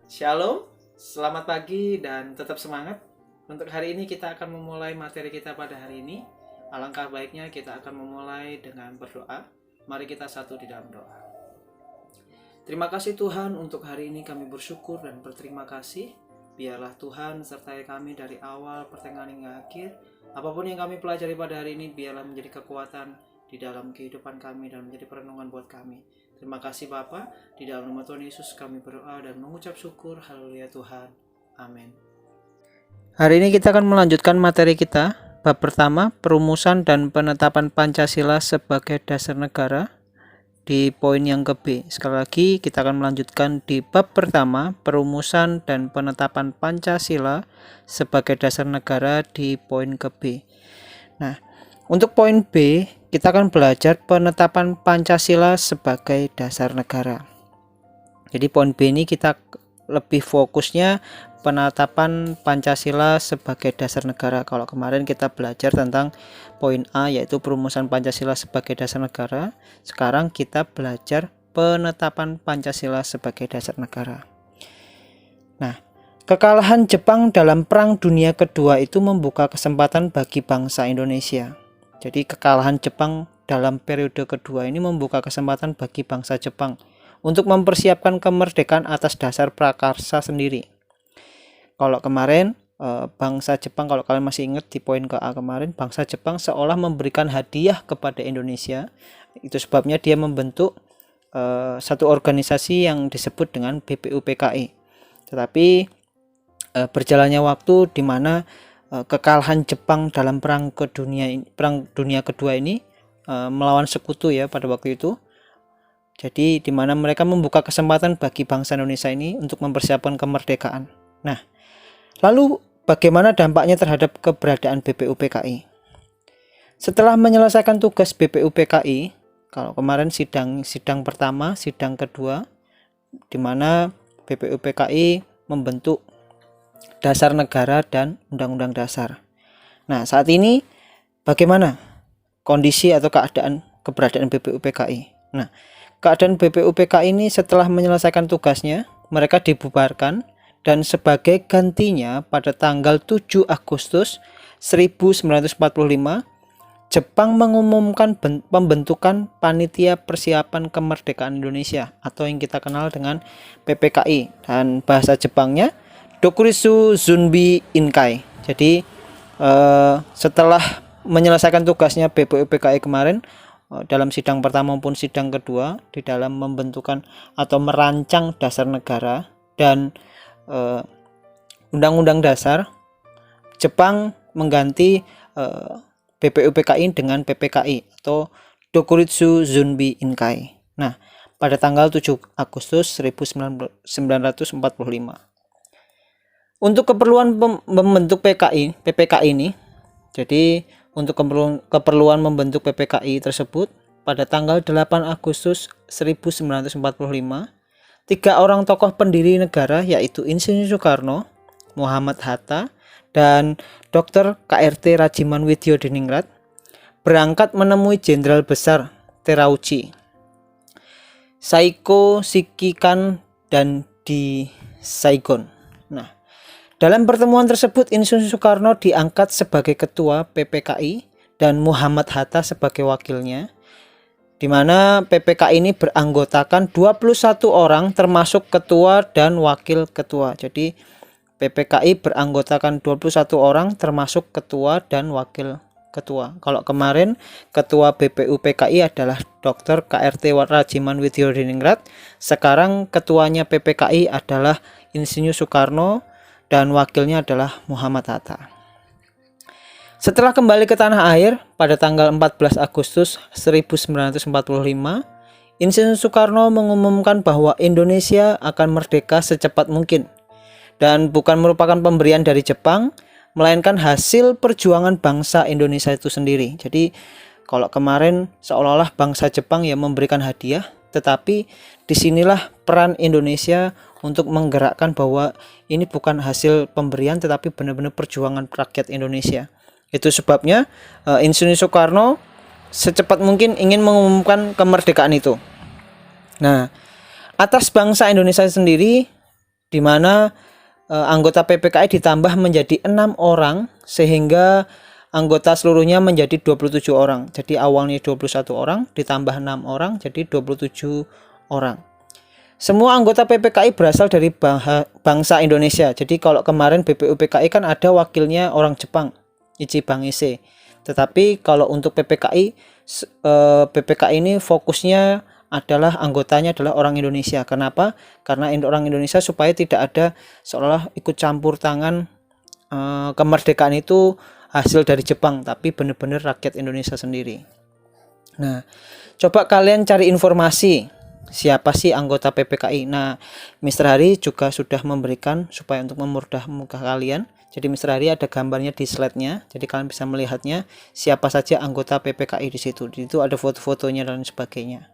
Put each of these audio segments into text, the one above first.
Shalom, selamat pagi dan tetap semangat. Untuk hari ini kita akan memulai materi kita pada hari ini. Alangkah baiknya kita akan memulai dengan berdoa. Mari kita satu di dalam doa. Terima kasih Tuhan, untuk hari ini kami bersyukur dan berterima kasih. Biarlah Tuhan sertai kami dari awal, pertengahan hingga akhir. Apapun yang kami pelajari pada hari ini, biarlah menjadi kekuatan di dalam kehidupan kami dan menjadi perenungan buat kami. Terima kasih Bapa, di dalam nama Tuhan Yesus kami berdoa dan mengucap syukur. Haleluya Tuhan. Amin. Hari ini kita akan melanjutkan materi kita. Bab pertama, perumusan dan penetapan Pancasila sebagai dasar negara, di poin yang ke B. Sekali lagi kita akan melanjutkan di bab pertama, perumusan dan penetapan Pancasila sebagai dasar negara, di poin ke B. Nah, untuk poin B, kita akan belajar penetapan Pancasila sebagai dasar negara. Jadi poin B ini kita lebih fokusnya penetapan Pancasila sebagai dasar negara. Kalau kemarin kita belajar tentang poin A, yaitu perumusan Pancasila sebagai dasar negara. Sekarang kita belajar penetapan Pancasila sebagai dasar negara. Nah, kekalahan Jepang dalam Perang Dunia Kedua itu membuka kesempatan bagi bangsa Indonesia. Jadi kekalahan Jepang dalam periode kedua ini membuka kesempatan bagi bangsa Jepang untuk mempersiapkan kemerdekaan atas dasar prakarsa sendiri. Kalau kemarin bangsa Jepang, kalau kalian masih ingat di poin ke A kemarin, bangsa Jepang seolah memberikan hadiah kepada Indonesia. Itu sebabnya dia membentuk satu organisasi yang disebut dengan BPUPKI. Tetapi berjalannya waktu di mana kekalahan Jepang dalam Perang Dunia Kedua ini melawan sekutu ya pada waktu itu. Jadi di mana mereka membuka kesempatan bagi bangsa Indonesia ini untuk mempersiapkan kemerdekaan. Nah, lalu bagaimana dampaknya terhadap keberadaan BPUPKI? Setelah menyelesaikan tugas BPUPKI, kalau kemarin sidang pertama, sidang kedua, di mana BPUPKI membentuk dasar negara dan undang-undang dasar. Nah, saat ini bagaimana kondisi atau keberadaan BPUPKI? Nah, keadaan BPUPKI ini setelah menyelesaikan tugasnya, mereka dibubarkan, dan sebagai gantinya pada tanggal 7 Agustus 1945, Jepang mengumumkan pembentukan Panitia Persiapan Kemerdekaan Indonesia atau yang kita kenal dengan PPKI, dan bahasa Jepangnya Dokuritsu Zunbi Inkai. Jadi setelah menyelesaikan tugasnya BPUPKI kemarin dalam sidang pertama maupun sidang kedua di dalam membentukkan atau merancang dasar negara dan undang-undang dasar, Jepang mengganti BPUPKI dengan PPKI atau Dokuritsu Zunbi Inkai. Nah, pada tanggal 7 Agustus 1945. Untuk keperluan membentuk PPKI ini, jadi untuk keperluan membentuk PPKI tersebut, pada tanggal 8 Agustus 1945, 3 orang tokoh pendiri negara, yaitu Insinyur Soekarno, Muhammad Hatta, dan Dr. KRT Rajiman Widyodiningrat, berangkat menemui Jenderal Besar Terauchi, Saiko Shikikan, dan di Saigon. Nah, dalam pertemuan tersebut Insinyur Soekarno diangkat sebagai ketua PPKI dan Muhammad Hatta sebagai wakilnya, di mana PPKI ini beranggotakan 21 orang termasuk ketua dan wakil ketua. Jadi PPKI beranggotakan 21 orang termasuk ketua dan wakil ketua. Kalau kemarin ketua BPUPKI adalah Dr. KRT Rajiman Widyodiningrat, sekarang ketuanya PPKI adalah Insinyur Soekarno dan wakilnya adalah Muhammad Hatta. Setelah kembali ke tanah air pada tanggal 14 Agustus 1945, Insinyur Soekarno mengumumkan bahwa Indonesia akan merdeka secepat mungkin dan bukan merupakan pemberian dari Jepang, melainkan hasil perjuangan bangsa Indonesia itu sendiri. Jadi kalau kemarin seolah-olah bangsa Jepang yang memberikan hadiah, tetapi disinilah peran Indonesia untuk menggerakkan bahwa ini bukan hasil pemberian tetapi benar-benar perjuangan rakyat Indonesia. Itu sebabnya Insinyur Soekarno secepat mungkin ingin mengumumkan kemerdekaan itu. Nah, atas bangsa Indonesia sendiri, di mana anggota PPKI ditambah menjadi 6 orang sehingga anggota seluruhnya menjadi 27 orang. Jadi awalnya 21 orang ditambah 6 orang jadi 27 orang. Semua anggota PPKI berasal dari bangsa Indonesia. Jadi kalau kemarin BPUPKI kan ada wakilnya orang Jepang, Ichi Bangise. Tetapi kalau untuk PPKI ini fokusnya adalah anggotanya adalah orang Indonesia. Kenapa? Karena orang Indonesia supaya tidak ada seolah ikut campur tangan kemerdekaan itu hasil dari Jepang, tapi benar-benar rakyat Indonesia sendiri. Nah, coba kalian cari informasi siapa sih anggota PPKI. Nah, Mr. Hari juga sudah memberikan supaya untuk memudahkan muka kalian. Jadi Mr. Hari ada gambarnya di slide-nya, jadi kalian bisa melihatnya siapa saja anggota PPKI di situ. Di situ ada foto-fotonya dan sebagainya.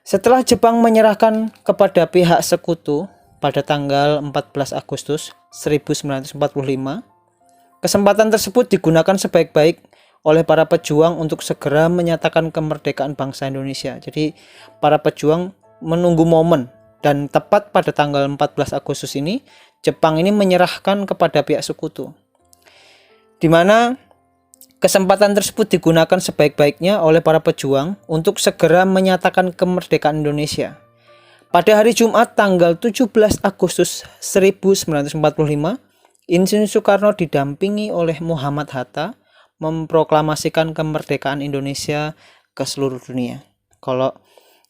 Setelah Jepang menyerahkan kepada pihak sekutu pada tanggal 14 Agustus 1945, kesempatan tersebut digunakan sebaik-baik oleh para pejuang untuk segera menyatakan kemerdekaan bangsa Indonesia. Jadi para pejuang menunggu momen, dan tepat pada tanggal 14 Agustus ini Jepang ini menyerahkan kepada pihak sekutu, di mana kesempatan tersebut digunakan sebaik-baiknya oleh para pejuang untuk segera menyatakan kemerdekaan Indonesia. Pada hari Jumat tanggal 17 Agustus 1945, Insinyur Soekarno didampingi oleh Muhammad Hatta memproklamasikan kemerdekaan Indonesia ke seluruh dunia. Kalau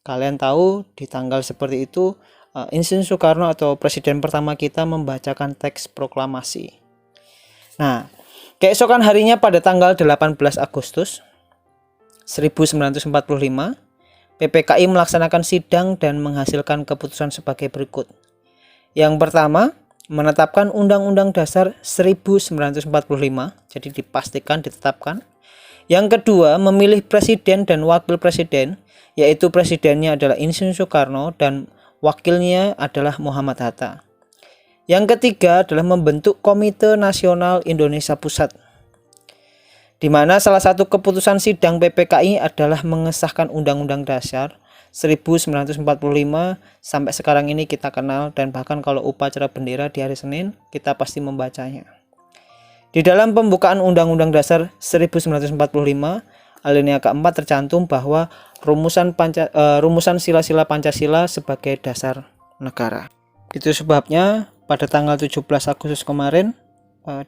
kalian tahu di tanggal seperti itu, Insinyur Soekarno atau presiden pertama kita membacakan teks proklamasi. Nah, keesokan harinya pada tanggal 18 Agustus 1945, PPKI melaksanakan sidang dan menghasilkan keputusan sebagai berikut. Yang pertama, menetapkan Undang-Undang Dasar 1945, jadi dipastikan ditetapkan. Yang kedua, memilih presiden dan wakil presiden, yaitu presidennya adalah Insinyur Soekarno dan wakilnya adalah Muhammad Hatta. Yang ketiga adalah membentuk Komite Nasional Indonesia Pusat, di mana salah satu keputusan sidang PPKI adalah mengesahkan Undang-Undang Dasar 1945 sampai sekarang ini kita kenal, dan bahkan kalau upacara bendera di hari Senin kita pasti membacanya. Di dalam pembukaan Undang-Undang Dasar 1945 alinea keempat tercantum bahwa rumusan sila-sila Pancasila sebagai dasar negara. Itu sebabnya pada tanggal 17 Agustus kemarin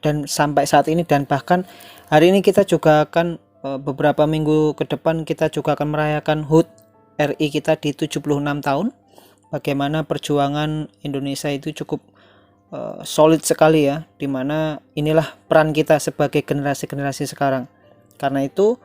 dan sampai saat ini, dan bahkan hari ini kita juga akan beberapa minggu ke depan kita juga akan merayakan HUT RI kita di 76 tahun. Bagaimana perjuangan Indonesia itu cukup solid sekali ya, dimana inilah peran kita sebagai generasi-generasi sekarang. Karena itu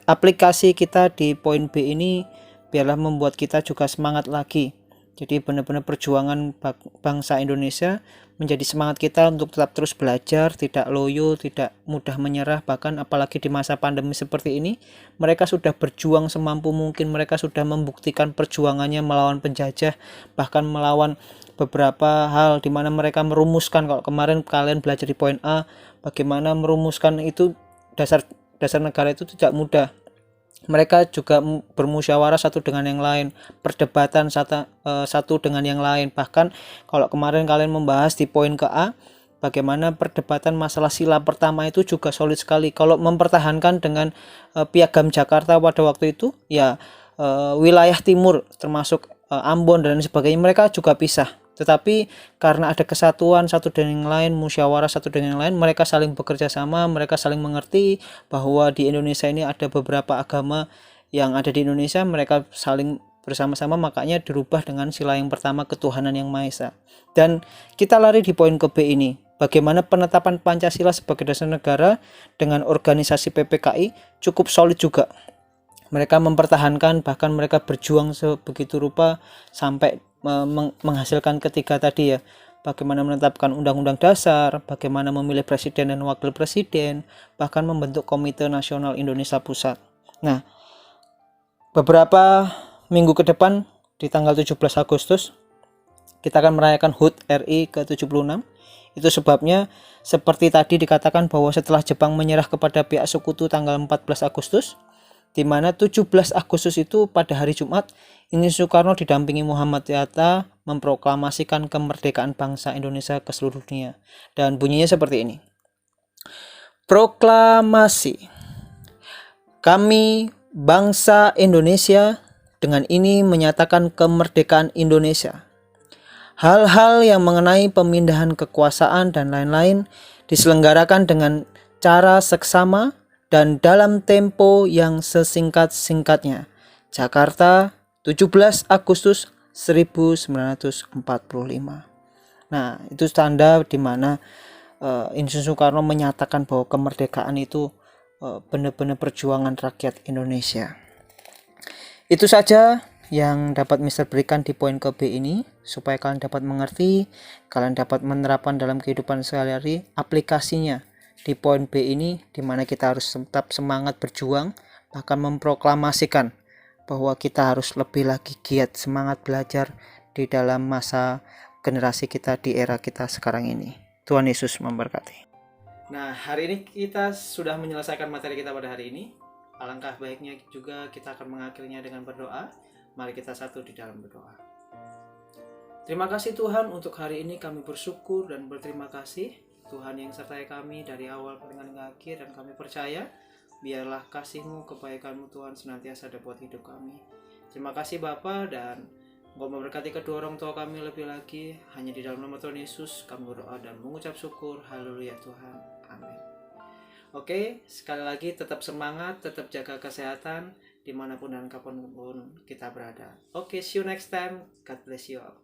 aplikasi kita di poin B ini biarlah membuat kita juga semangat lagi. Jadi benar-benar perjuangan bangsa Indonesia menjadi semangat kita untuk tetap terus belajar, tidak loyo, tidak mudah menyerah. Bahkan apalagi di masa pandemi seperti ini, mereka sudah berjuang semampu mungkin. Mereka sudah membuktikan perjuangannya melawan penjajah, bahkan melawan beberapa hal di mana mereka merumuskan. Kalau kemarin kalian belajar di poin A, bagaimana merumuskan itu dasar negara itu tidak mudah. Mereka juga bermusyawarah satu dengan yang lain, perdebatan satu dengan yang lain. Bahkan kalau kemarin kalian membahas di poin ke A, bagaimana perdebatan masalah sila pertama itu juga solid sekali. Kalau mempertahankan dengan Piagam Jakarta pada waktu itu, ya wilayah timur termasuk Ambon dan sebagainya mereka juga pisah. Tetapi karena ada kesatuan satu dengan yang lain, musyawarah satu dengan yang lain, mereka saling bekerja sama, mereka saling mengerti bahwa di Indonesia ini ada beberapa agama yang ada di Indonesia, mereka saling bersama-sama, makanya dirubah dengan sila yang pertama, ketuhanan yang Maha Esa. Dan kita lari di poin ke B ini, bagaimana penetapan Pancasila sebagai dasar negara dengan organisasi PPKI cukup solid juga. Mereka mempertahankan, bahkan mereka berjuang sebegitu rupa sampai menghasilkan ketiga tadi ya, bagaimana menetapkan Undang-Undang Dasar, bagaimana memilih presiden dan wakil presiden, bahkan membentuk Komite Nasional Indonesia Pusat. Nah, beberapa minggu ke depan di tanggal 17 Agustus kita akan merayakan HUT RI ke-76. Itu sebabnya seperti tadi dikatakan bahwa setelah Jepang menyerah kepada pihak sekutu tanggal 14 Agustus, di mana 17 Agustus itu pada hari Jumat, Insinyur Soekarno didampingi Muhammad Hatta memproklamasikan kemerdekaan bangsa Indonesia ke seluruh dunia. Dan bunyinya seperti ini. Proklamasi. Kami bangsa Indonesia dengan ini menyatakan kemerdekaan Indonesia. Hal-hal yang mengenai pemindahan kekuasaan dan lain-lain diselenggarakan dengan cara seksama dan dalam tempo yang sesingkat-singkatnya. Jakarta, 17 Agustus 1945. Nah, itu tanda di mana Insinyur Soekarno menyatakan bahwa kemerdekaan itu benar-benar perjuangan rakyat Indonesia. Itu saja yang dapat Mister berikan di poin ke B ini, supaya kalian dapat mengerti, kalian dapat menerapkan dalam kehidupan sehari-hari aplikasinya di poin B ini, di mana kita harus tetap semangat berjuang, bahkan memproklamasikan bahwa kita harus lebih lagi giat semangat belajar di dalam masa generasi kita di era kita sekarang ini. Tuhan Yesus memberkati. Nah, hari ini kita sudah menyelesaikan materi kita pada hari ini. Alangkah baiknya juga kita akan mengakhirinya dengan berdoa. Mari kita satu di dalam berdoa. Terima kasih Tuhan, untuk hari ini kami bersyukur dan berterima kasih. Tuhan yang sertai kami dari awal dengan akhir, dan kami percaya biarlah kasih-Mu, kebaikan-Mu Tuhan senantiasa ada buat hidup kami. Terima kasih Bapa, dan Engkau memberkati kedua orang tua kami lebih lagi. Hanya di dalam nama Tuhan Yesus kami berdoa dan mengucap syukur. Haleluya Tuhan. Amin. Oke, sekali lagi tetap semangat, tetap jaga kesehatan dimanapun dan kapanpun kita berada. Oke, see you next time. God bless you all.